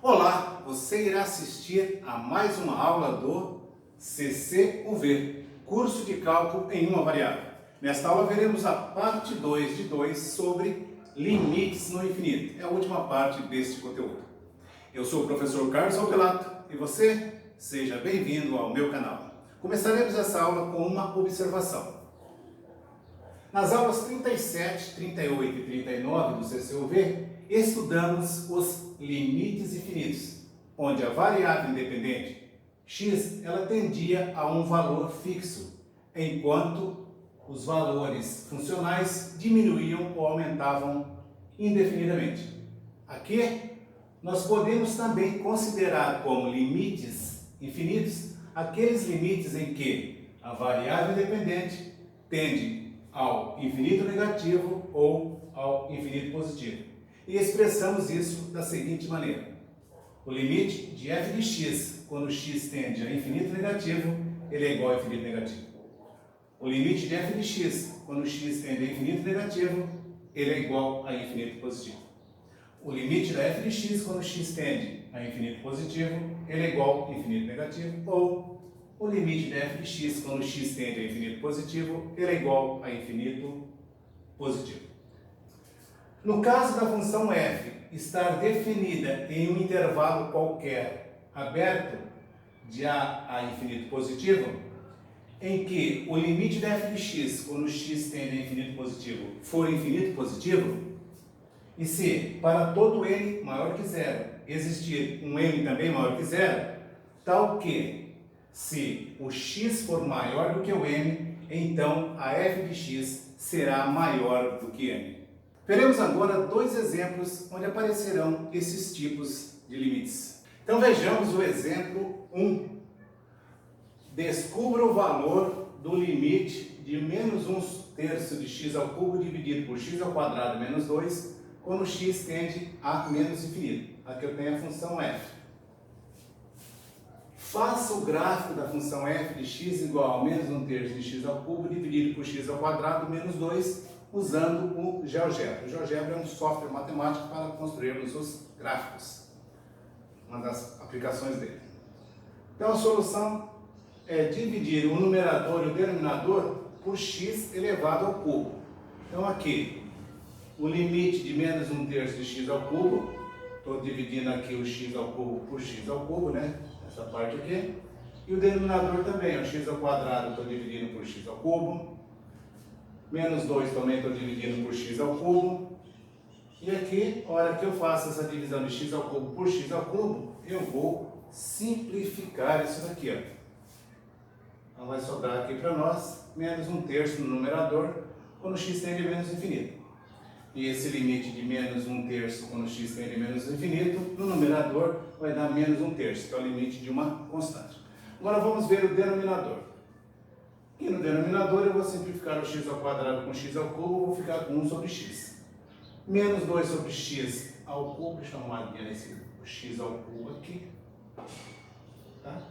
Olá, você irá assistir a mais uma aula do CCUV, Curso de Cálculo em uma Variável. Nesta aula veremos a parte 2 de 2 sobre limites no infinito. É a última parte deste conteúdo. Eu sou o professor Carlos Alpelato e você, seja bem-vindo ao meu canal. Começaremos essa aula com uma observação. Nas aulas 37, 38 e 39 do CCUV, estudamos os limites infinitos, onde a variável independente x ela tendia a um valor fixo, enquanto os valores funcionais diminuíam ou aumentavam indefinidamente. Aqui nós podemos também considerar como limites infinitos aqueles limites em que a variável independente tende ao infinito negativo ou ao infinito positivo. E expressamos isso da seguinte maneira: o limite de f de x, quando x tende a infinito negativo, ele é igual a infinito negativo. O limite de f de x, quando x tende a infinito negativo, ele é igual a infinito positivo. O limite da f de x, quando x tende a infinito positivo, ele é igual a infinito negativo, ou o limite de f de x, quando x tende a infinito positivo, ele é igual a infinito positivo. No caso da função f estar definida em um intervalo qualquer aberto de a infinito positivo, em que o limite de f de x, quando x tende a infinito positivo, for infinito positivo, e se para todo n maior que zero existir um n também maior que zero, tal que se o x for maior do que o n, então a f de x será maior do que n. Veremos agora dois exemplos onde aparecerão esses tipos de limites. Então vejamos o exemplo 1. Descubra o valor do limite de menos 1/3 de x ao cubo dividido por x ao quadrado menos 2, quando x tende a menos infinito. Aqui eu tenho a função f. Faça o gráfico da função f de x igual a menos 1/3 de x ao cubo dividido por x ao quadrado menos 2, usando o GeoGebra. O GeoGebra é um software matemático para construirmos os gráficos, uma das aplicações dele. Então a solução é dividir o numerador e o denominador por x elevado ao cubo. Então aqui, o limite de menos 1/3 de x ao cubo, estou dividindo aqui o x ao cubo por x ao cubo, né? Essa parte aqui. E o denominador também, o x ao quadrado estou dividindo por x ao cubo. Menos 2 também estou dividindo por x ao cubo. E aqui, a hora que eu faço essa divisão de x ao cubo por x ao cubo, eu vou simplificar isso daqui, ó. Então vai sobrar aqui para nós menos 1/3 no numerador, quando x tende a menos infinito. E esse limite de menos 1/3 quando x tende a menos infinito, no numerador vai dar menos 1/3, que é o limite de uma constante. Agora vamos ver o denominador. E no denominador eu vou simplificar o x ao quadrado com x ao cubo, vou ficar com 1 sobre x. Menos 2 sobre x ao cubo, deixa eu arrumar esse x ao cubo aqui. Tá?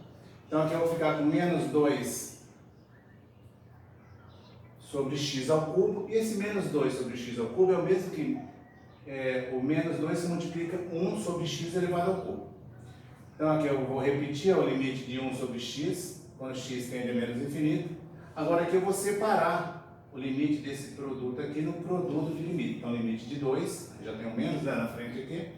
Então aqui eu vou ficar com menos 2 sobre x ao cubo, e esse menos 2 sobre x ao cubo é o mesmo que o menos 2 se multiplica com 1 sobre x elevado ao cubo. Então aqui eu vou repetir o limite de 1 sobre x, quando x tende a menos infinito. Agora aqui eu vou separar o limite desse produto aqui no produto de limite. Então limite de 2, já tem um menos na frente aqui,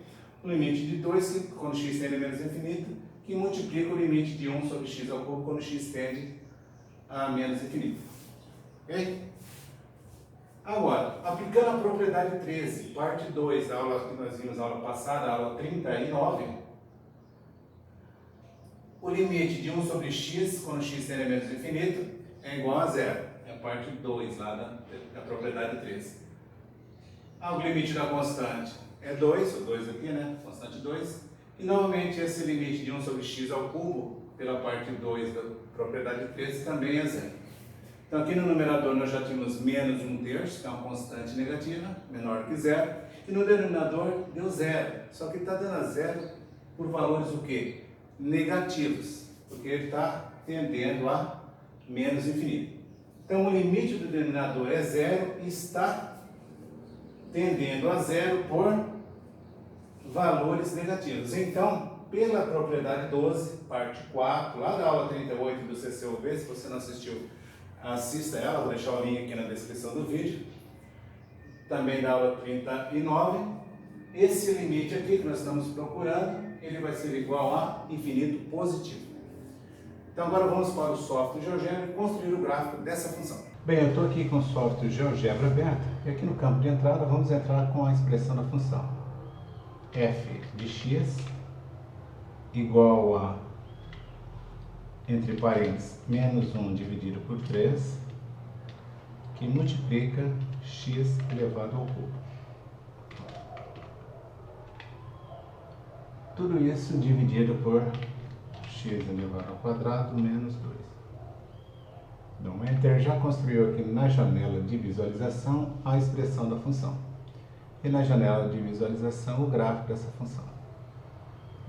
o limite de 2, que, quando x tende a menos infinito, que multiplica o limite de 1 sobre x ao cubo, quando x tende a menos infinito. Ok? Agora, aplicando a propriedade 13, parte 2, da aula que nós vimos na aula passada, a aula 39, o limite de 1 sobre x, quando x tende a menos infinito, é igual a zero. É a parte 2 lá da propriedade 13. O limite da constante é 2, o 2 aqui, né? Constante 2. E novamente esse limite de 1 sobre x ao cubo, pela parte 2 da propriedade 13, também é zero. Então aqui no numerador nós já tínhamos menos 1/3, que é uma constante negativa, menor que zero. E no denominador deu zero. Só que está dando a zero por valores o quê? Negativos, porque ele está tendendo a menos infinito. Então o limite do denominador é zero e está tendendo a zero por valores negativos. Então, pela propriedade 12, parte 4, lá da aula 38 do CCUV, se você não assistiu, assista ela, vou deixar o link aqui na descrição do vídeo. Também da aula 39, esse limite aqui que nós estamos procurando, ele vai ser igual a infinito positivo. Então agora vamos para o software GeoGebra e construir o gráfico dessa função. Bem, eu estou aqui com o software GeoGebra aberto e aqui no campo de entrada vamos entrar com a expressão da função f de x igual a, entre parênteses, menos 1 dividido por 3, que multiplica x elevado ao cubo. Tudo isso dividido por x elevado ao quadrado menos 2. Então, Enter já construiu aqui na janela de visualização a expressão da função. E na janela de visualização o gráfico dessa função.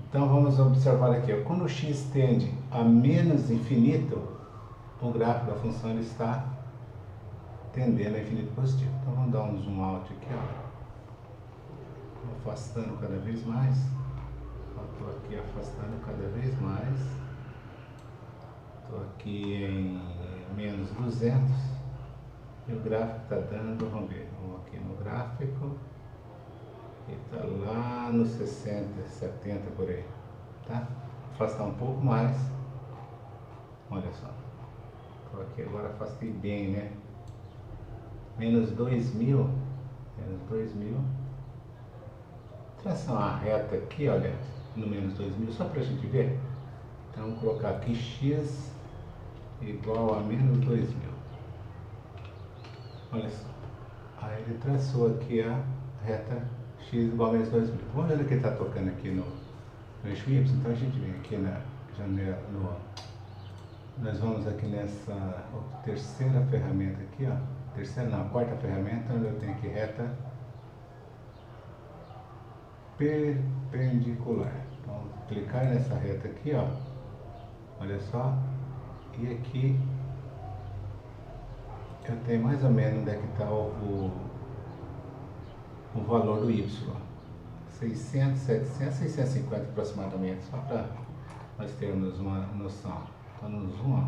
Então vamos observar aqui, ó, quando o x tende a menos infinito, o gráfico da função ele está tendendo a infinito positivo. Então vamos dar um zoom out aqui, ó. Afastando cada vez mais. Estou aqui afastando cada vez mais. Estou aqui em menos 200. E o gráfico está dando, vamos ver, vamos aqui no gráfico. E está lá nos 60, 70 por aí. Tá? Afastar um pouco mais. Olha só. Estou aqui agora, afastei bem, né? Menos 2000. Menos 2000. Traçar uma reta aqui, olha, no menos 2000, só para a gente ver. Então, vou colocar aqui x igual a menos 2000. Olha só. Aí ele traçou aqui a reta x igual a menos 2000. Vamos ver o que ele está tocando aqui no eixo y. Então, a gente vem aqui na janela, nós vamos aqui nessa terceira ferramenta aqui, ó. Terceira não, quarta ferramenta, onde eu tenho aqui reta perpendicular. Então, clicar nessa reta aqui, ó, olha só, e aqui eu tenho mais ou menos onde é que está o valor do y, 600, 700, 650 aproximadamente, só para nós termos uma noção. Então no zoom, ó,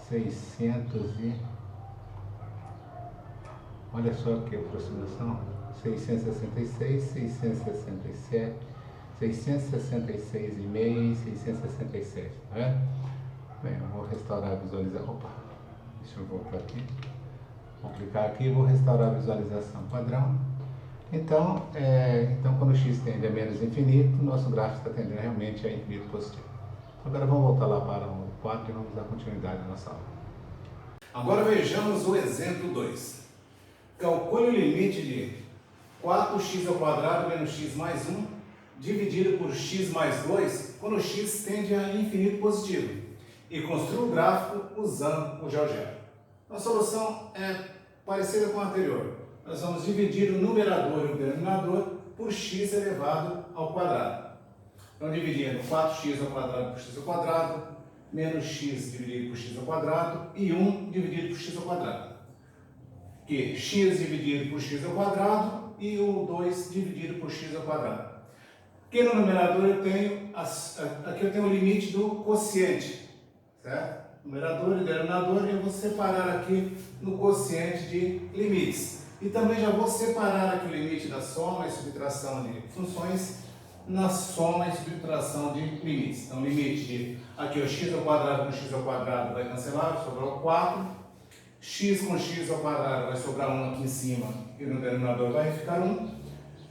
600 e, olha só que aproximação, 666, 667, 666 e meio e 667, tá vendo? Bem, eu vou restaurar a visualização. Opa, deixa eu voltar aqui. Vou clicar aqui e vou restaurar a visualização padrão. Então, quando o x tende a menos infinito, o nosso gráfico está tendendo realmente a infinito positivo. Agora vamos voltar lá para o 4 e vamos dar continuidade à nossa aula. Agora vejamos o exemplo 2. Calcule o limite de 4x ao quadrado menos x mais 1 dividido por x mais 2 quando x tende a infinito positivo e construa o gráfico usando o GeoGebra. A solução é parecida com a anterior. Nós vamos dividir o numerador e o denominador por x elevado ao quadrado. Então, dividindo 4x ao quadrado por x ao quadrado, menos x dividido por x ao quadrado e 1 dividido por x ao quadrado. Que x dividido por x ao quadrado e o 2 dividido por x ao quadrado. Aqui no numerador eu tenho, aqui eu tenho o limite do quociente, certo? Numerador e denominador, e eu vou separar aqui no quociente de limites. E também já vou separar aqui o limite da soma e subtração de funções na soma e subtração de limites. Então, limite de, aqui o x ao quadrado com x ao quadrado vai cancelar, vai sobrar o 4. X com x ao quadrado vai sobrar 1 aqui em cima e no denominador vai ficar 1.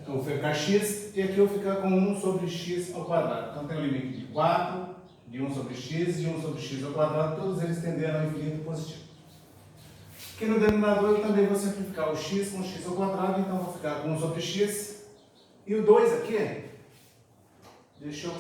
Então, vou ficar x e aqui eu vou ficar com 1 sobre x ao quadrado. Então, tem o limite de 4, de 1 sobre x e de 1 sobre x ao quadrado, todos eles tendendo ao infinito positivo. Aqui no denominador eu também vou simplificar o x com x ao quadrado, então vou ficar com 1 sobre x. E o 2 aqui, deixa eu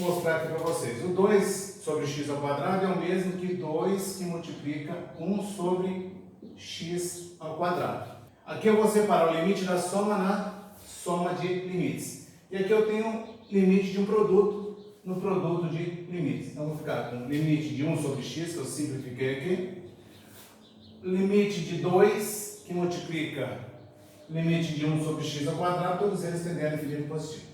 mostrar aqui para vocês. O 2 sobre x ao quadrado é o mesmo que 2 que multiplica 1 sobre x ao quadrado. Aqui eu vou separar o limite da soma na soma de limites. E aqui eu tenho limite de um produto no produto de limites. Então, eu vou ficar com limite de 1 sobre x, que eu simplifiquei aqui. Limite de 2, que multiplica limite de 1 sobre x ao quadrado, todos eles tendendo a infinito positivo.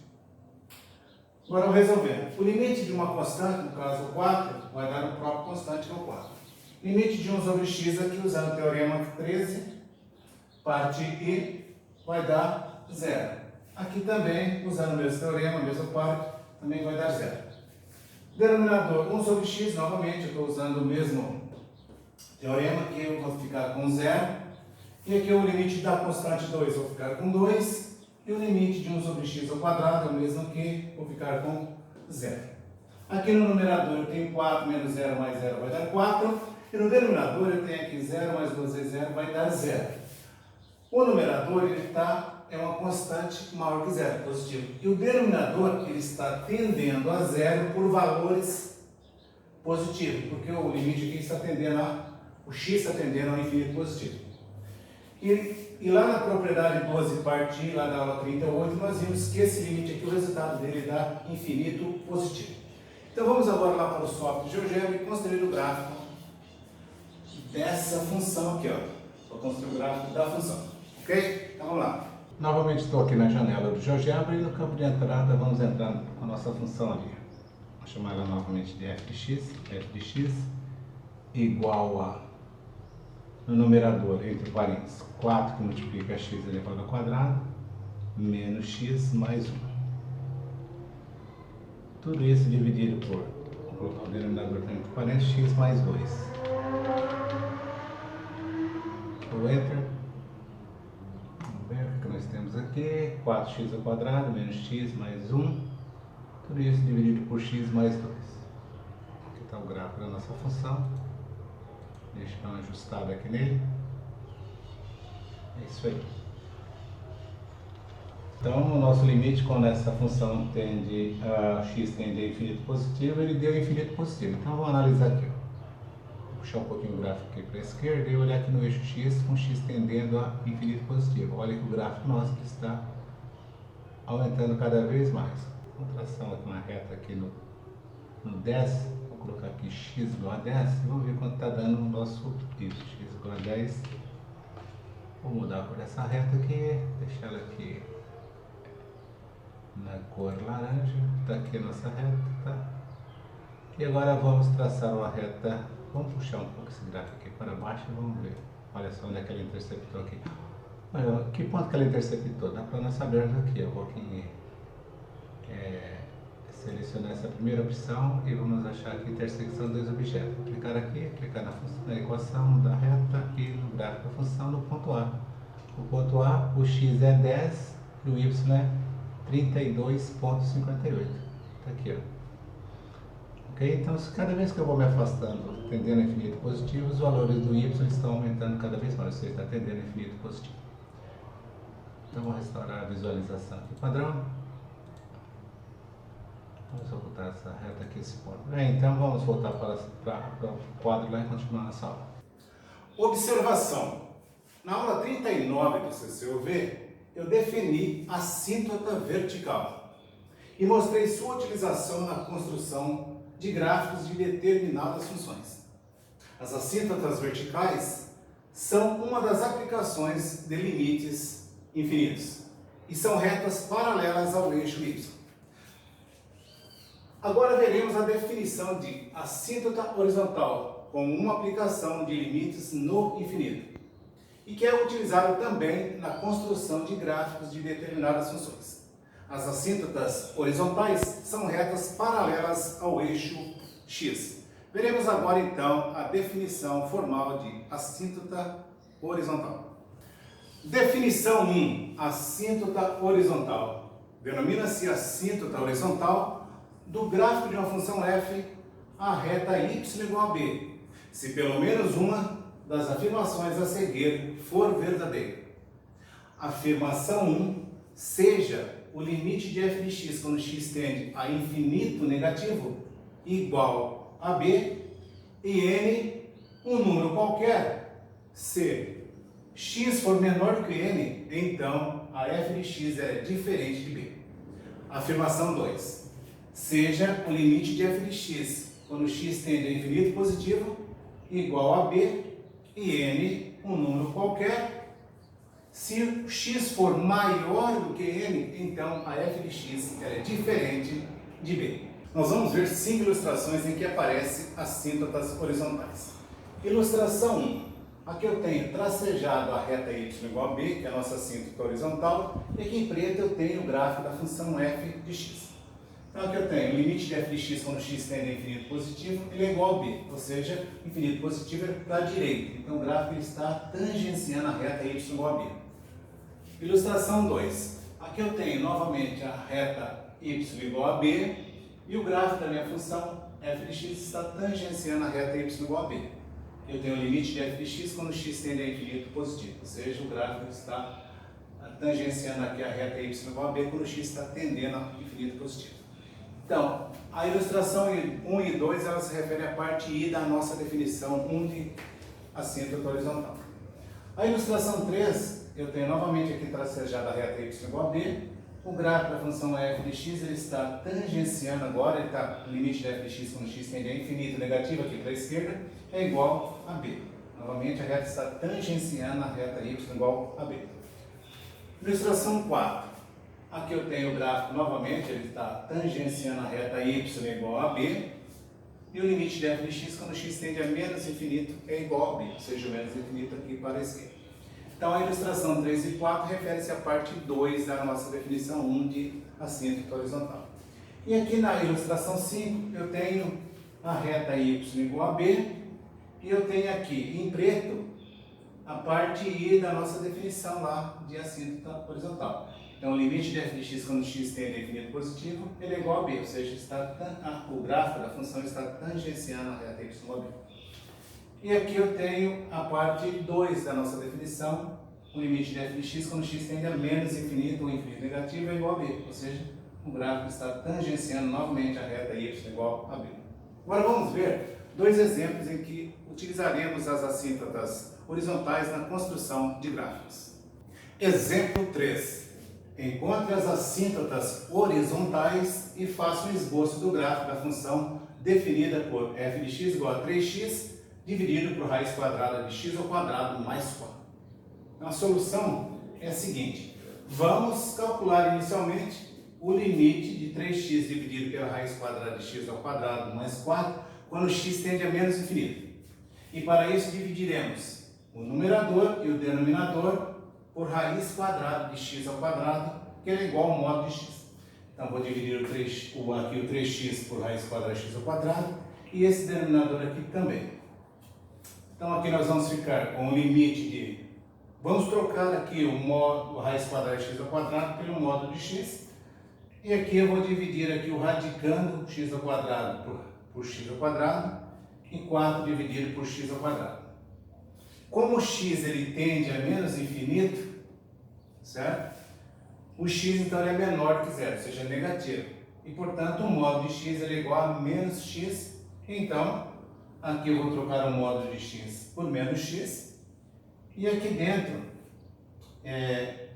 Agora vamos resolver. O limite de uma constante, no caso o 4, vai dar o próprio constante que é o 4. Limite de 1 sobre x aqui, usando o teorema 13, parte I, vai dar 0. Aqui também, usando o mesmo teorema, a mesma parte, também vai dar 0. Denominador 1 sobre x, novamente, eu estou usando o mesmo teorema, que eu vou ficar com 0. E aqui o limite da constante 2, vou ficar com 2. E o limite de 1 sobre x ao quadrado é o mesmo que vou ficar com 0. Aqui no numerador eu tenho 4 menos 0 mais 0 vai dar 4. E no denominador eu tenho aqui 0 mais 2 vezes 0 vai dar 0. O numerador ele é uma constante maior que 0, positivo. E o denominador ele está tendendo a 0 por valores positivos, porque o limite aqui está tendendo o x está tendendo ao infinito positivo. E lá na propriedade 12, parte lá da aula 38, nós vimos que esse limite aqui, o resultado dele dá infinito positivo. Então vamos agora lá para o software GeoGebra e construir o gráfico dessa função aqui, ó. Vou construir o gráfico da função, ok? Então vamos lá. Novamente estou aqui na janela do GeoGebra e no campo de entrada vamos entrar com a nossa função ali. Vou chamar ela novamente de f de x igual a, no numerador, entre parênteses, 4 que multiplica x elevado ao quadrado, menos x mais 1. Tudo isso dividido por, vou colocar o denominador entre parênteses, x mais 2. O Enter. Vamos ver o que nós temos aqui, 4x ao quadrado, menos x mais 1. Tudo isso dividido por x mais 2. Aqui está o gráfico da nossa função. Deixa eu dar uma ajustada aqui nele. É isso aí. Então, o nosso limite, quando essa função tende a x tende a infinito positivo, ele deu infinito positivo. Então, vamos analisar aqui. Vou puxar um pouquinho o gráfico aqui para a esquerda e olhar aqui no eixo x, com x tendendo a infinito positivo. Olha que o gráfico nosso que está aumentando cada vez mais. Vamos traçar uma reta aqui no 10. Vou colocar aqui x igual a 10 e vamos ver quanto está dando o nosso isso. X igual a 10. Vou mudar a cor dessa reta aqui, deixar ela aqui na cor laranja. Está aqui a nossa reta, tá? E agora vamos traçar uma reta. Vamos puxar um pouco esse gráfico aqui para baixo e vamos ver. Olha só onde é que ela interceptou aqui. Olha, que ponto que ela interceptou? Dá para nós sabermos aqui. Eu vou aqui selecionar essa primeira opção e vamos achar aqui a intersecção de dois objetos. Vou clicar aqui, clicar na equação da reta e no gráfico da função no ponto A. O ponto A, o x é 10 e o y é 32,58. Está aqui, ó. Ok? Então, cada vez que eu vou me afastando, tendendo a infinito positivo, os valores do y estão aumentando cada vez mais, ou seja, está tendendo a infinito positivo. Então, vou restaurar a visualização aqui padrão. Vamos ocultar essa reta aqui, esse ponto. Então vamos voltar para o quadro lá e continuar nossa aula. Observação. Na aula 39 do CCUV, eu defini a assíntota vertical e mostrei sua utilização na construção de gráficos de determinadas funções. As assíntotas verticais são uma das aplicações de limites infinitos e são retas paralelas ao eixo y. Agora veremos a definição de assíntota horizontal como uma aplicação de limites no infinito e que é utilizado também na construção de gráficos de determinadas funções. As assíntotas horizontais são retas paralelas ao eixo x. Veremos agora então a definição formal de assíntota horizontal. Definição 1. Assíntota horizontal. Denomina-se assíntota horizontal do gráfico de uma função f a reta y igual a b, se pelo menos uma das afirmações a seguir for verdadeira. Afirmação 1, seja o limite de f de x quando x tende a infinito negativo igual a b e n um número qualquer, se x for menor do que n, então a f de x é diferente de b. Afirmação 2. Seja o limite de f de x quando x tende a infinito positivo igual a b e n um número qualquer, Se o x for maior do que n, então a f de x ela é diferente de b. Nós vamos ver 5 ilustrações em que aparecem assíntotas horizontais. Ilustração 1. Aqui eu tenho tracejado a reta y igual a b, que é a nossa assíntota horizontal, e aqui em preto eu tenho o gráfico da função f de x. Então aqui eu tenho o limite de f de x quando x tende a infinito positivo, ele é igual a b, ou seja, infinito positivo é para a direita. Então o gráfico está tangenciando a reta y igual a b. Ilustração 2. Aqui eu tenho novamente a reta y igual a b e o gráfico da minha função f de x está tangenciando a reta y igual a b. Eu tenho o limite de f de x quando x tende a infinito positivo, ou seja, o gráfico está tangenciando aqui a reta y igual a b quando x está tendendo a infinito positivo. Então, a ilustração 1 e 2 ela se refere à parte I da nossa definição 1 de assíntota horizontal. A ilustração 3, eu tenho novamente aqui tracejada a reta y igual a b. O gráfico da função f de x ele está tangenciando agora, ele está no limite de f de x quando x tende a infinito negativo aqui para a esquerda, é igual a b. Novamente a reta está tangenciando a reta y igual a b. Ilustração 4. Aqui eu tenho o gráfico novamente, ele está tangenciando a reta y igual a b. E o limite de f de x quando x tende a menos infinito é igual a b, ou seja, o menos infinito aqui para a esquerda. Então a ilustração 3 e 4 refere-se à parte 2 da nossa definição 1 de assíntota horizontal. E aqui na ilustração 5 eu tenho a reta y igual a b e eu tenho aqui em preto a parte I da nossa definição lá de assíntota horizontal. Então o limite de f de x quando x tende a infinito positivo ele é igual a b, ou seja, o gráfico da função está tangenciando a reta y igual a b. E aqui eu tenho a parte 2 da nossa definição, o limite de f de x quando x tende a menos infinito ou infinito negativo é igual a b, ou seja, o gráfico está tangenciando novamente a reta y igual a b. Agora vamos ver dois exemplos em que utilizaremos as assíntotas horizontais na construção de gráficos. Exemplo 3. Encontre as assíntotas horizontais e faça um esboço do gráfico da função definida por f de x igual a 3x dividido por raiz quadrada de x ao quadrado mais 4. Então, a solução é a seguinte. Vamos calcular inicialmente o limite de 3x dividido pela raiz quadrada de x ao quadrado mais 4 quando x tende a menos infinito. E para isso dividiremos o numerador e o denominador por raiz quadrada de x ao quadrado, que é igual ao modo de x. Então vou dividir aqui o 3x por raiz quadrada de x ao quadrado e esse denominador aqui também. Então aqui nós vamos ficar com o limite de... Vamos trocar aqui o modo raiz quadrada de x ao quadrado pelo modo de x. E aqui eu vou dividir aqui o radicando x ao quadrado por x ao quadrado e 4 dividido por x ao quadrado. Como o x ele tende a menos infinito, certo? O x então ele é menor que zero, ou seja, negativo. E portanto o modo de x ele é igual a menos x. Então aqui eu vou trocar o modo de x por menos x. E aqui dentro,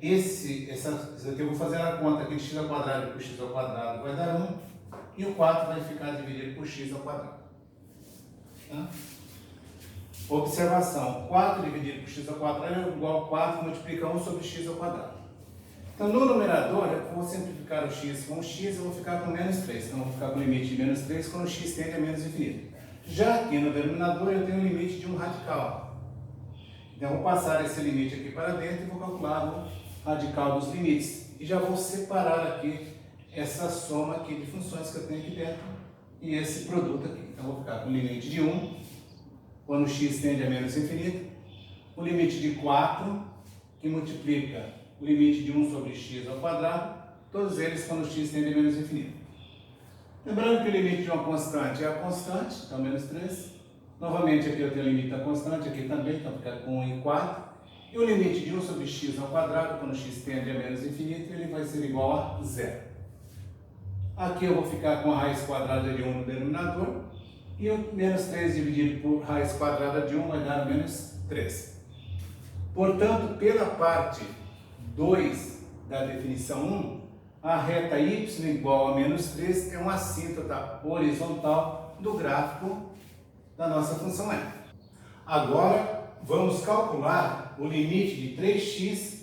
isso aqui eu vou fazer a conta aqui de x ao quadrado por x ao quadrado vai dar 1. E o 4 vai ficar dividido por x ao quadrado. Tá? Observação, 4 dividido por x ao quadrado é igual a 4 multiplica 1 sobre x ao quadrado. Então no numerador eu vou simplificar o x com o x, eu vou ficar com menos 3. Então eu vou ficar com o limite de menos 3 quando o x tende a menos infinito. Já aqui no denominador eu tenho o limite de um radical. Então eu vou passar esse limite aqui para dentro e vou calcular o radical dos limites. E já vou separar aqui essa soma aqui de funções que eu tenho aqui dentro e esse produto aqui. Então eu vou ficar com o limite de 1, quando x tende a menos infinito, o limite de 4, que multiplica o limite de 1 sobre x ao quadrado, todos eles quando x tende a menos infinito. Lembrando que o limite de uma constante é a constante, então menos 3. Novamente aqui eu tenho o limite da constante, aqui também, então fica com 1 e 4. E o limite de 1 sobre x ao quadrado, quando x tende a menos infinito, ele vai ser igual a 0. Aqui eu vou ficar com a raiz quadrada de 1 no denominador. E o menos 3 dividido por raiz quadrada de 1 vai dar menos 3. Portanto, pela parte 2 da definição 1, a reta y igual a menos 3 é uma assíntota horizontal do gráfico da nossa função f. Agora, vamos calcular o limite de 3x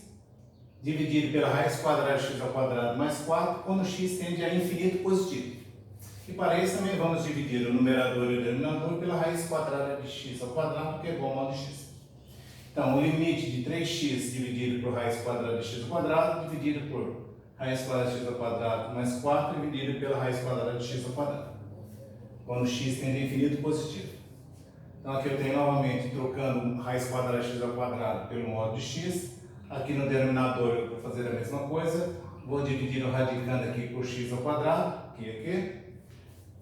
dividido pela raiz quadrada de x ao quadrado mais 4, quando x tende a infinito positivo. E para isso também vamos dividir o numerador e o denominador pela raiz quadrada de x ao quadrado, que é igual ao modo x. Então, o limite de 3x dividido por raiz quadrada de x ao quadrado, dividido por raiz quadrada de x ao quadrado mais 4, dividido pela raiz quadrada de x ao quadrado, quando x tende a infinito positivo. Então, aqui eu tenho novamente trocando raiz quadrada de x ao quadrado pelo modo de x. Aqui no denominador eu vou fazer a mesma coisa. Vou dividir o radicando aqui por x ao quadrado, aqui.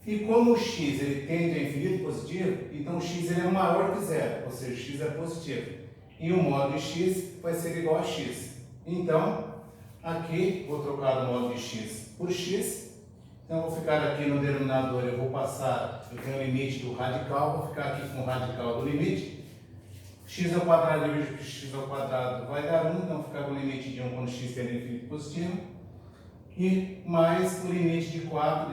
E como o x ele tende a infinito positivo, então o x ele é maior que zero, ou seja, x é positivo. E o modo de x vai ser igual a x. Então, aqui vou trocar o modo de x por x. Então, eu vou ficar aqui no denominador, eu vou passar, eu tenho o limite do radical, vou ficar aqui com o radical do limite. X ao quadrado dividido por x ao quadrado vai dar 1, então vou ficar com o limite de 1 quando x tende a infinito positivo. E mais o limite de 4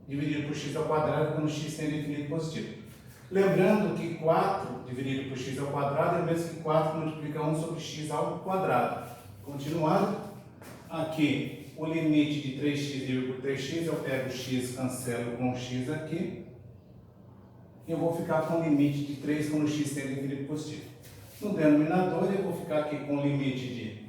dividido por x ao quadrado quando x tende a infinito positivo. Lembrando que 4 dividido por x ao quadrado é o mesmo que 4 multiplicar 1 sobre x ao quadrado. Continuando, aqui o limite de 3x dividido por 3x, eu pego o x, cancelo com o x aqui. E eu vou ficar com o limite de 3 quando x tende a infinito positivo. No denominador, eu vou ficar aqui com o limite de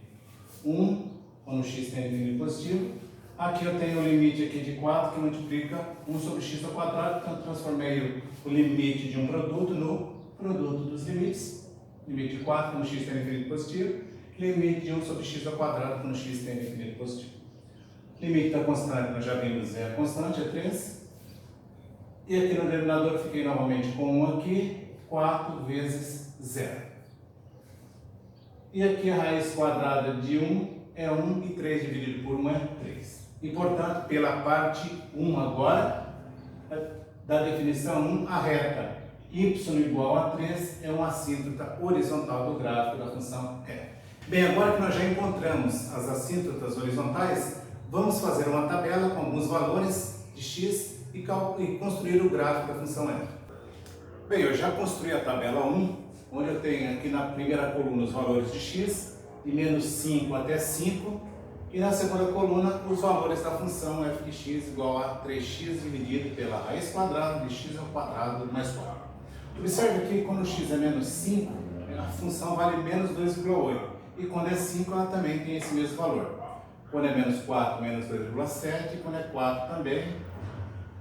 1 quando x tende a infinito positivo. Aqui eu tenho o limite aqui de 4 que multiplica 1 sobre x ao quadrado. Então, transformei o limite de um produto no produto dos limites. Limite de 4 quando x tende a infinito positivo. Limite de 1 sobre x ao quadrado quando x tende a infinito positivo. Limite da constante, nós já vimos, é a constante, é 3. E aqui no denominador eu fiquei novamente com 1 aqui, 4 vezes 0. E aqui a raiz quadrada de 1 é 1 e 3 dividido por 1 é 3. E, portanto, pela parte 1 agora, da definição 1, a reta y igual a 3 é uma assíntota horizontal do gráfico da função f. Bem, agora que nós já encontramos as assíntotas horizontais, vamos fazer uma tabela com alguns valores de x e construir o gráfico da função f. Bem, eu já construí a tabela 1, onde eu tenho aqui na primeira coluna os valores de x, de menos 5 até 5, e na segunda coluna os valores da função f de x igual a 3x dividido pela raiz quadrada de x ao quadrado mais 4. Observe aqui que quando x é menos 5, a função vale menos 2,8, e quando é 5 ela também tem esse mesmo valor. Quando é menos 4, menos 2,7, quando é 4 também.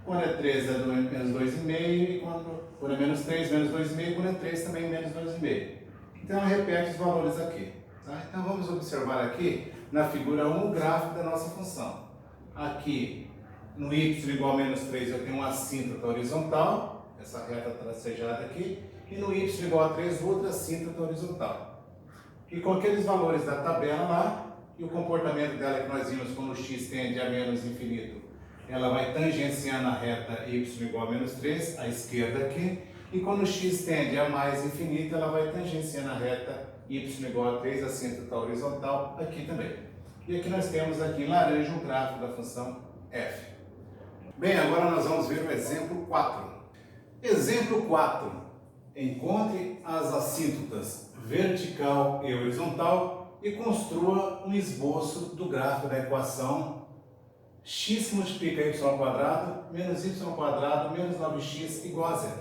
Quando é 3 é menos 2,5, e quando é menos 3, menos 2,5, quando é 3 também menos 2,5. Então ela repete os valores aqui. Tá? Então vamos observar aqui na figura 1 o gráfico da nossa função. Aqui no y igual a menos 3 eu tenho uma assíntota horizontal, essa reta tracejada aqui, e no y igual a 3 outra assíntota horizontal. E com aqueles valores da tabela lá, e o comportamento dela que nós vimos quando o x tende a menos infinito, ela vai tangenciando a reta y igual a menos 3, à esquerda aqui, e quando o x tende a mais infinito, ela vai tangenciando a reta y igual a 3, assíntota horizontal, aqui também. E aqui nós temos aqui em laranja o gráfico da função f. Bem, agora nós vamos ver o exemplo 4. Exemplo 4. Encontre as assíntotas vertical e horizontal e construa um esboço do gráfico da equação x que multiplica y ao quadrado menos y ao quadrado menos 9x igual a 0.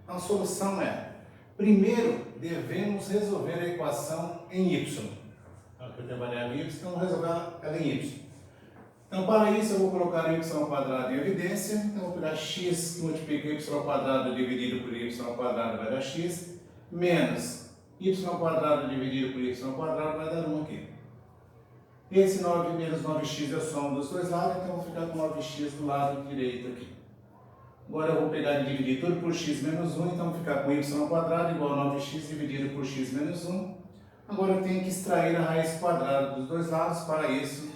Então a solução é, primeiro devemos resolver a equação em y. Aqui eu tenho a variável y, então vou resolver ela em y. Então para isso eu vou colocar y ao quadrado em evidência. Então eu vou pegar x que multiplica y ao quadrado dividido por y ao quadrado vai dar x, menos y ao quadrado dividido por y ao quadrado vai dar 1 aqui. Esse 9 menos 9x é a soma dos dois lados, então eu vou ficar com 9x do lado direito aqui. Agora eu vou pegar e dividir tudo por x menos 1, então vou ficar com y ao quadrado igual a 9x dividido por x menos 1. Agora eu tenho que extrair a raiz quadrada dos dois lados. Para isso,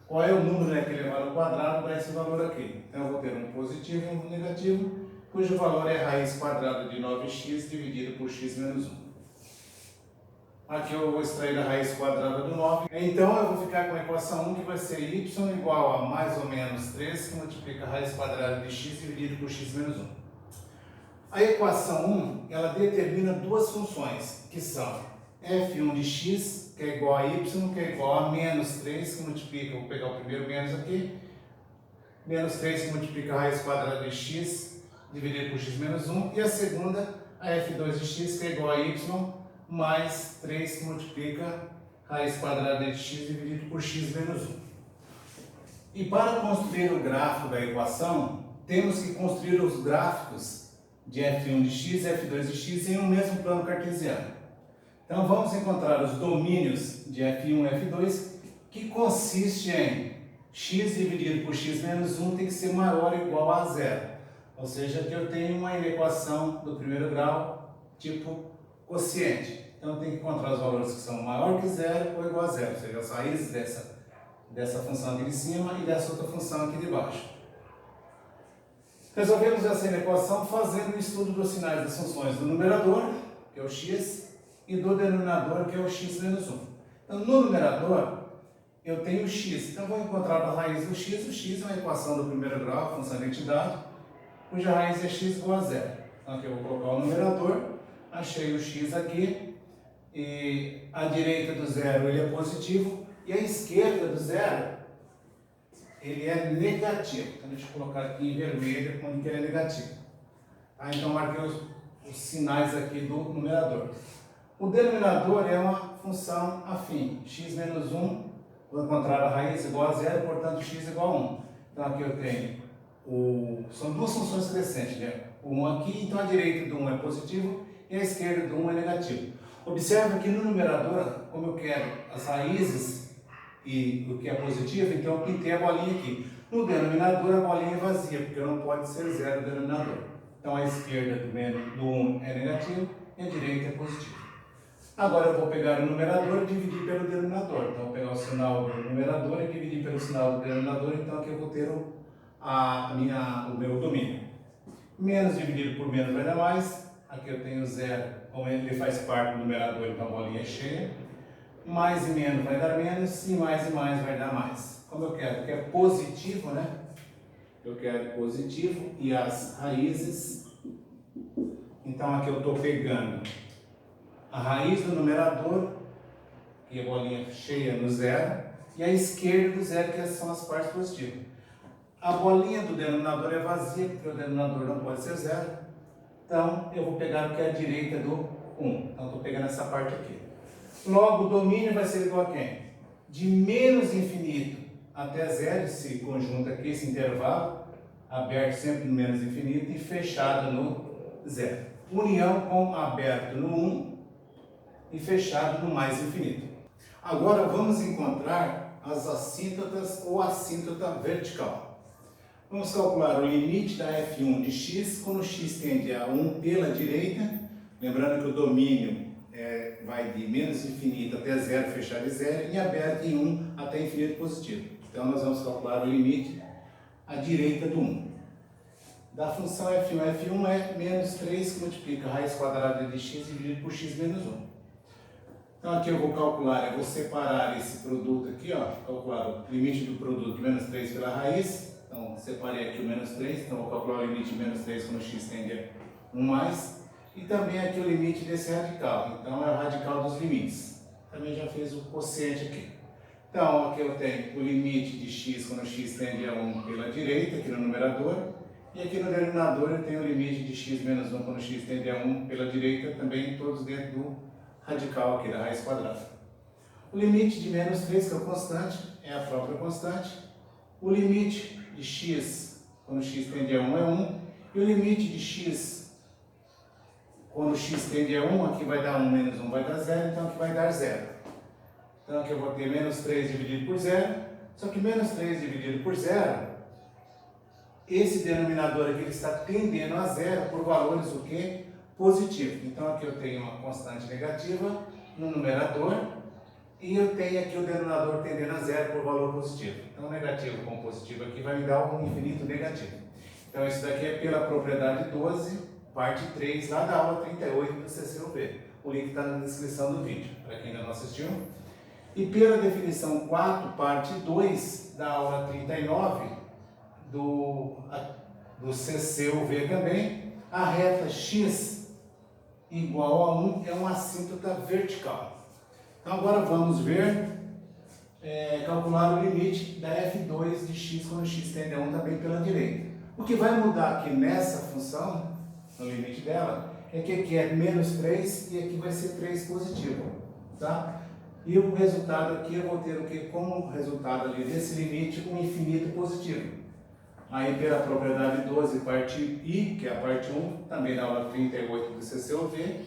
qual é o número que é elevado ao quadrado para esse valor aqui? Então eu vou ter um positivo e um negativo, cujo valor é a raiz quadrada de 9x dividido por x menos 1. Aqui eu vou extrair a raiz quadrada do 9. Então eu vou ficar com a equação 1 que vai ser y igual a mais ou menos 3, que multiplica a raiz quadrada de x dividido por x menos 1. A equação 1, ela determina duas funções, que são f1 de x, que é igual a y, que é igual a menos 3, que multiplica, vou pegar o primeiro menos aqui, menos 3 que multiplica a raiz quadrada de x dividido por x menos 1, e a segunda, a f2 de x, que é igual a y, mais 3 que multiplica a raiz quadrada de x dividido por x menos 1. E para construir o gráfico da equação, temos que construir os gráficos de f1 de x e f2 de x em um mesmo plano cartesiano. Então vamos encontrar os domínios de f1 e f2, que consiste em x dividido por x menos 1 tem que ser maior ou igual a zero. Ou seja, aqui eu tenho uma equação do primeiro grau, tipo quociente. Então eu tenho que encontrar os valores que são maior que zero ou igual a zero, ou seja, as raízes dessa função aqui de cima e dessa outra função aqui de baixo. Resolvemos essa equação fazendo o estudo dos sinais das funções do numerador, que é o x, e do denominador, que é o x menos 1. Então, no numerador, eu tenho o x. Então, vou encontrar a raiz do x. O x é uma equação do primeiro grau, função de identidade, cuja raiz é x igual a zero. Então, aqui eu vou colocar o numerador, achei o x aqui, e à direita do zero ele é positivo, e à esquerda do zero ele é negativo. Então, deixa eu colocar aqui em vermelho onde que ele é negativo. Tá? Então, marquei os sinais aqui do numerador. O denominador é uma função afim. X menos 1, vou encontrar a raiz igual a zero, portanto, x igual a 1. Então, aqui eu tenho, são duas funções crescentes, né? O 1 aqui, então a direita do 1 é positivo e a esquerda do 1 é negativo. Observe que no numerador, como eu quero as raízes e o que é positivo, então eu pintei a bolinha aqui. No denominador, a bolinha é vazia, porque não pode ser zero o denominador. Então a esquerda do 1 é negativo e a direita é positivo. Agora eu vou pegar o numerador e dividir pelo denominador. Então eu vou pegar o sinal do numerador e dividir pelo sinal do denominador, então aqui eu vou ter o meu domínio. Menos dividido por menos vai dar mais. Aqui eu tenho zero, como ele faz parte do numerador, então a bolinha é cheia. Mais e menos vai dar menos, e mais vai dar mais. Como eu quero que é positivo, né? Eu quero positivo e as raízes. Então aqui eu estou pegando a raiz do numerador, que é a bolinha cheia no zero, e a esquerda do zero, que são as partes positivas. A bolinha do denominador é vazia, porque o denominador não pode ser zero. Então eu vou pegar o que é a direita do 1. Então estou pegando essa parte aqui. Logo, o domínio vai ser igual a quem? De menos infinito até zero, esse conjunto aqui, esse intervalo, aberto sempre no menos infinito e fechado no zero. União com aberto no 1 e fechado no mais infinito. Agora vamos encontrar as assíntotas ou assíntota vertical. Vamos calcular o limite da f1 de x quando x tende a 1 pela direita, lembrando que o domínio vai de menos infinito até zero, fechado em zero, e aberto em 1 até infinito positivo. Então nós vamos calcular o limite à direita do 1. Da função f1 é menos 3 que multiplica a raiz quadrada de x dividido por x menos 1. Então aqui eu vou calcular, eu vou separar esse produto aqui, ó, calcular o limite do produto menos 3 pela raiz. Então separei aqui o menos 3, então vou calcular o limite de menos 3 quando x tende a 1 mais. E também aqui o limite desse radical, então é o radical dos limites. Também já fiz o quociente aqui. Então aqui eu tenho o limite de x quando x tende a 1 pela direita, aqui no numerador. E aqui no denominador eu tenho o limite de x menos 1 quando x tende a 1 pela direita, também todos dentro do radical aqui da raiz quadrada. O limite de menos 3, que é o constante, é a própria constante. O limite de x quando x tende a 1 é 1. E o limite de x quando x tende a 1, aqui vai dar 1 menos 1 vai dar 0, então aqui vai dar 0. Então aqui eu vou ter menos 3 dividido por 0. Só que menos 3 dividido por 0, esse denominador aqui ele está tendendo a 0 por valores o quê? Positivo. Então aqui eu tenho uma constante negativa no numerador e eu tenho aqui o denominador tendendo a 0 por valor positivo. Então negativo com positivo aqui vai me dar um infinito negativo. Então isso daqui é pela propriedade 12, parte 3, lá da aula 38 do CCUV. O link está na descrição do vídeo, para quem ainda não assistiu. E pela definição 4, parte 2, da aula 39 do CCUV também, a reta x igual a 1 é uma assíntota vertical. Então agora vamos ver, calcular o limite da f2 de x quando x tende a 1 também pela direita. O que vai mudar aqui nessa função, no limite dela, é que aqui é menos 3 e aqui vai ser 3 positivo. Tá? E o resultado aqui eu vou ter o que como resultado ali desse limite um infinito positivo. Aí pela propriedade 12, parte I, que é a parte 1, também na aula 38 do CCOV,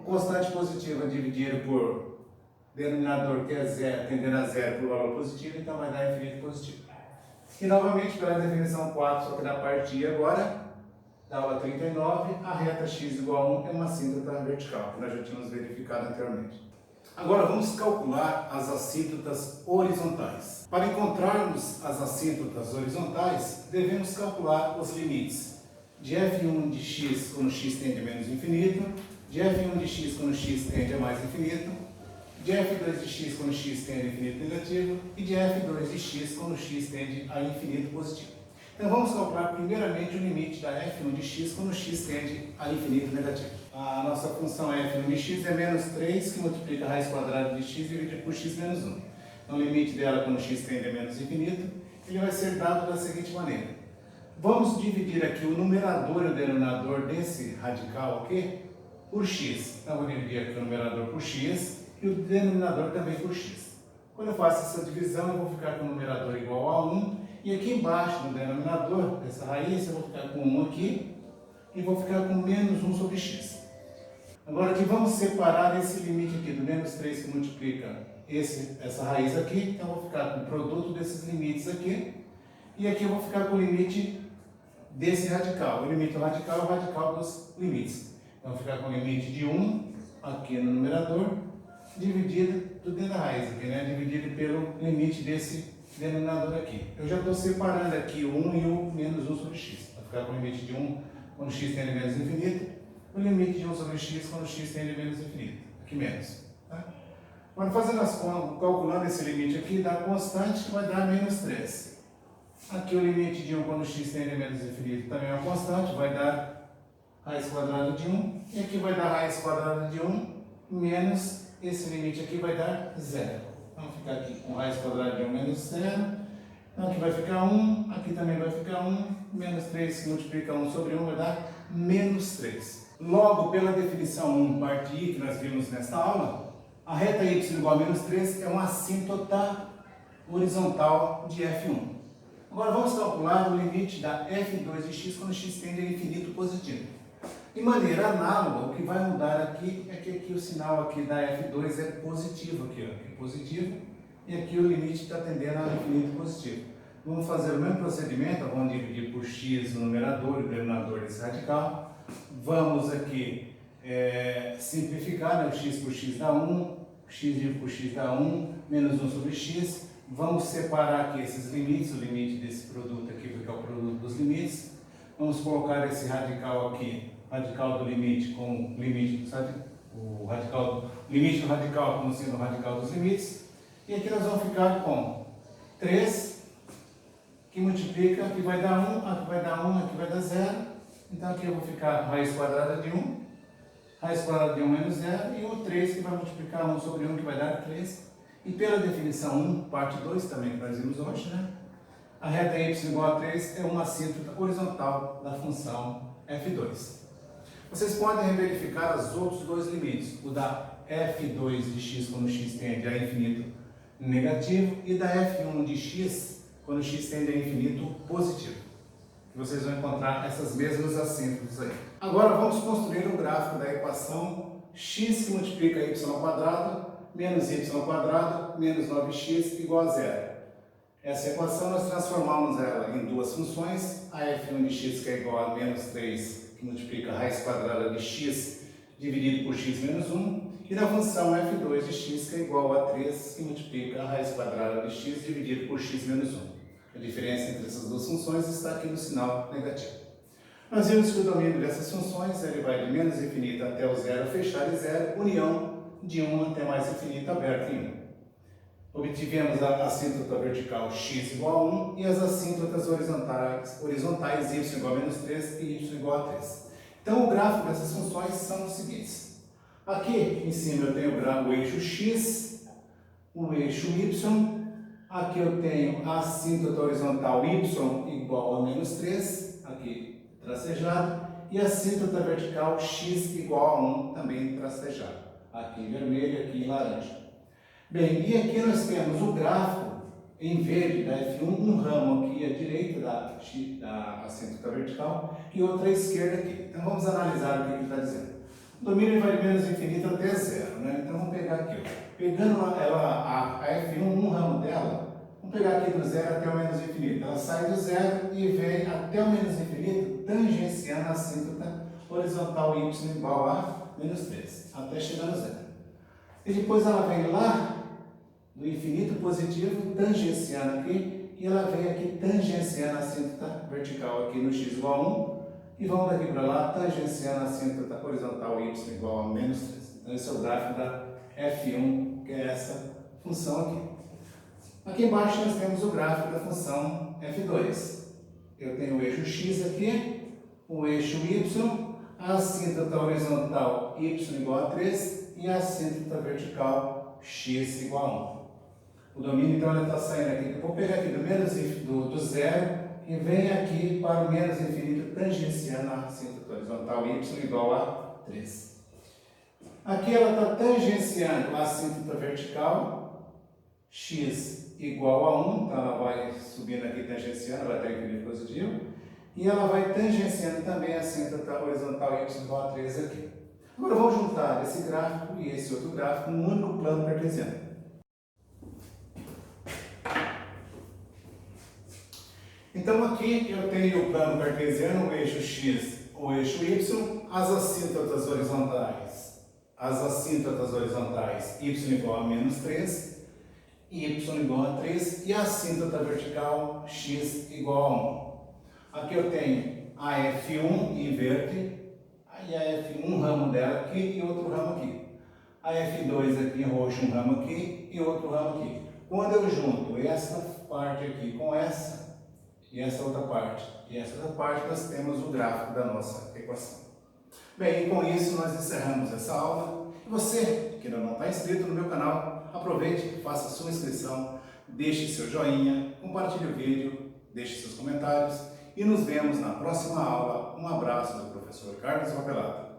constante positiva dividido por denominador que é zero, tendendo a zero por valor positivo, então vai dar infinito positivo. E novamente pela definição 4, só que da parte I agora, da aula 39, a reta x igual a 1 é uma assíntota vertical, que nós já tínhamos verificado anteriormente. Agora vamos calcular as assíntotas horizontais. Para encontrarmos as assíntotas horizontais, devemos calcular os limites de f1 de x quando x tende a menos infinito, de f1 de x quando x tende a mais infinito, de f2 de x quando x tende a infinito negativo e de f2 de x quando x tende a infinito positivo. Então vamos calcular primeiramente o limite da f1 de x quando x tende a infinito negativo. A nossa função f1 de x é menos 3, que multiplica a raiz quadrada de x dividido por x menos 1. Então o limite dela quando x tende a menos infinito, ele vai ser dado da seguinte maneira. Vamos dividir aqui o numerador e o denominador desse radical aqui por x. Então vou dividir aqui o numerador por x e o denominador também por x. Quando eu faço essa divisão, eu vou ficar com o numerador igual a 1. E aqui embaixo, no denominador dessa raiz, eu vou ficar com 1 aqui e vou ficar com menos 1 sobre x. Agora aqui vamos separar esse limite aqui do menos 3 que multiplica essa raiz aqui. Então eu vou ficar com o produto desses limites aqui. E aqui eu vou ficar com o limite desse radical. O limite do radical é o radical dos limites. Então eu vou ficar com o limite de 1 aqui no numerador, dividido tudo dentro da raiz aqui, né? Dividido pelo limite desse denominador aqui. Eu já estou separando aqui o 1 e o menos 1 sobre x. Vai ficar com o limite de 1 quando x tende a menos infinito, o limite de 1 sobre x quando x tende a menos infinito. Aqui menos. Tá? Agora fazendo as contas, calculando esse limite aqui, dá constante que vai dar menos 3. Aqui o limite de 1 quando x tende a menos infinito também é uma constante, vai dar raiz quadrada de 1. E aqui vai dar raiz quadrada de 1 menos esse limite aqui vai dar 0. Vamos ficar aqui com raiz quadrada de 1 menos 0. Então aqui vai ficar 1, aqui também vai ficar 1. Menos 3 que multiplica 1 sobre 1 vai dar menos 3. Logo, pela definição 1, parte I, que nós vimos nesta aula, a reta y igual a menos 3 é uma assíntota horizontal de f1. Agora vamos calcular o limite da f2 de x quando x tende a infinito positivo. De maneira análoga, o que vai mudar aqui é que aqui o sinal aqui da f2 é positivo, aqui, ó, é positivo, e aqui o limite está tendendo a infinito positivo. Vamos fazer o mesmo procedimento, vamos dividir por x o numerador e o denominador desse radical. Vamos aqui simplificar, né? O x por x dá 1, x dividido por x dá 1, menos 1 sobre x. Vamos separar aqui esses limites, o limite desse produto aqui, porque é o produto dos limites. Vamos colocar esse radical aqui, radical do limite com o limite do radical, limite do radical como sendo o radical dos limites. E aqui nós vamos ficar com 3, que multiplica, aqui vai dar 1, aqui vai dar 1, aqui vai dar 0. Então aqui eu vou ficar raiz quadrada de 1, raiz quadrada de 1 menos 0, e o 3 que vai multiplicar 1 sobre 1, que vai dar 3. E pela definição 1, parte 2 também que nós vimos hoje, né? A reta y igual a 3 é uma assíntota horizontal da função f2. Vocês podem verificar os outros dois limites, o da f2 de x quando x tende a infinito negativo e da f1 de x quando x tende a infinito positivo. E vocês vão encontrar essas mesmas assíntotas aí. Agora vamos construir um gráfico da equação x que multiplica y ao quadrado menos y ao quadrado menos 9x igual a 0. Essa equação nós transformamos ela em duas funções, a f1 de x que é igual a menos 3 que multiplica a raiz quadrada de x dividido por x menos 1, e da função f2 de x que é igual a 3 que multiplica a raiz quadrada de x dividido por x menos 1. A diferença entre essas duas funções está aqui no sinal negativo. Nós vimos que o domínio dessas funções ele vai de menos infinito até o zero fechado em zero, união de 1 até mais infinito aberto em 1. Obtivemos a assíntota vertical x igual a 1 e as assíntotas horizontais y igual a menos 3 e y igual a 3. Então, o gráfico dessas funções são os seguintes. Aqui em cima eu tenho o eixo x, o eixo y. Aqui eu tenho a assíntota horizontal y igual a menos 3, aqui tracejado. E a assíntota vertical x igual a 1, também tracejado. Aqui em vermelho, aqui em laranja. Bem, e aqui nós temos o gráfico em verde da F1, um ramo aqui à direita da assíntota vertical e outro à esquerda aqui. Então vamos analisar o que ele está dizendo. O domínio vai de menos infinito até zero, né? Então vamos pegar aqui, ó. Pegando a F1, um ramo dela, vamos pegar aqui do zero até o menos infinito. Ela sai do zero e vem até o menos infinito, tangenciando a assíntota horizontal y igual a menos 3, até chegar no zero. E depois ela vem lá do infinito positivo, tangenciando aqui, e ela vem aqui tangenciando a assíntota vertical aqui no x igual a 1, e vamos daqui para lá tangenciando a assíntota horizontal y igual a menos 3. Então esse é o gráfico da F1, que é essa função aqui. Aqui embaixo nós temos o gráfico da função F2. Eu tenho o eixo x aqui, o eixo y, a assíntota horizontal y igual a 3 e a assíntota vertical x igual a 1. O domínio, então, ele está saindo aqui. Eu vou pegar aqui do zero e vem aqui para o menos infinito, tangenciando a assíntota horizontal y igual a 3. Aqui ela está tangenciando a assíntota vertical, x igual a 1, então ela vai subindo aqui tangenciando, vai até o infinito positivo, e ela vai tangenciando também a assíntota horizontal y igual a 3 aqui. Agora vamos juntar esse gráfico e esse outro gráfico num único plano cartesiano. Então aqui eu tenho o plano cartesiano, o eixo x, o eixo y, as assíntotas horizontais y igual a menos 3, y igual a 3 e a assíntota vertical x igual a 1. Aqui eu tenho a F1 inverte, e a F1 um ramo dela aqui e outro ramo aqui. A F2 aqui em roxo um ramo aqui e outro ramo aqui. Quando eu junto essa parte aqui com essa, e essa outra parte, nós temos o gráfico da nossa equação. Bem, e com isso nós encerramos essa aula. E você, que ainda não está inscrito no meu canal, aproveite, faça a sua inscrição, deixe seu joinha, compartilhe o vídeo, deixe seus comentários e nos vemos na próxima aula. Um abraço do professor Carlos Papelato.